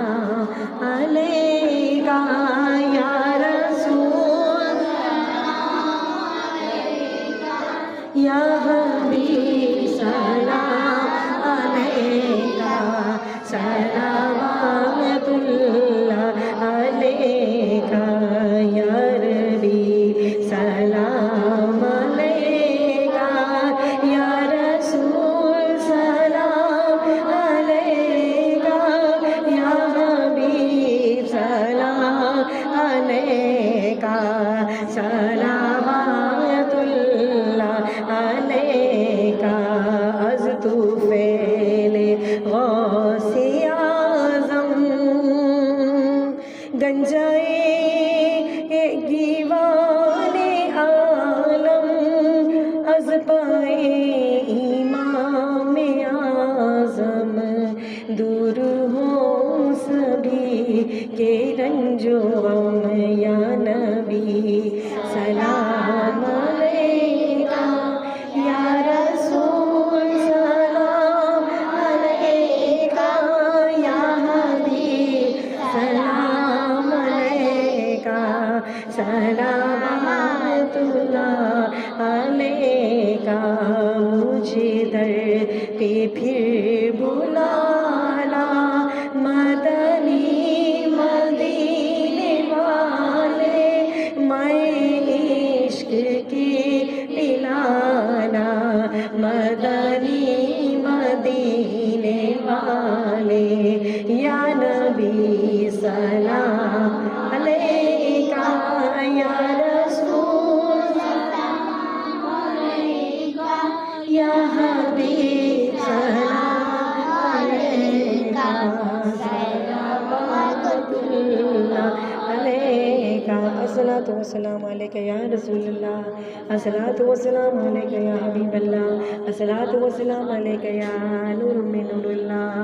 सलाम अलैका या रसूल या हबीब सलाम अलैका सलावतुल्लाह अलैका या रबी सलाम अलैका या रसूल सलाम अलैका या हबीब सलाम अलैका सलावतुल्लाह अलैका अज़ तू फ़ैले गौसे आज़म गंजाए दीवाने आलम अज़ पाए इमाम आज़म दूर हो सभी के रंजो गम या नबी सलाम अलैका या रसूल सलाम अलैका या हबीब सलाम अलैका सलावतुल्लाह अलैका मुझे दर पे फिर बुलाना मदनी मदीने वाले मैं इश्क की पिलाना मदनी मदीने वाले या नबी सलाम अलैका या रसूल सलाम अलैका या हबीब सलाम अलैका सलावतुल्लाह अलैका अस्सलातु वस्सलामु अलैका या रसूलल्लाह अस्सलातु वस्सलामु अलैका या हबीबल्लाह अस्सलातु वस्सलामु अलैका या नूरुम मिन नूरिल्लाह।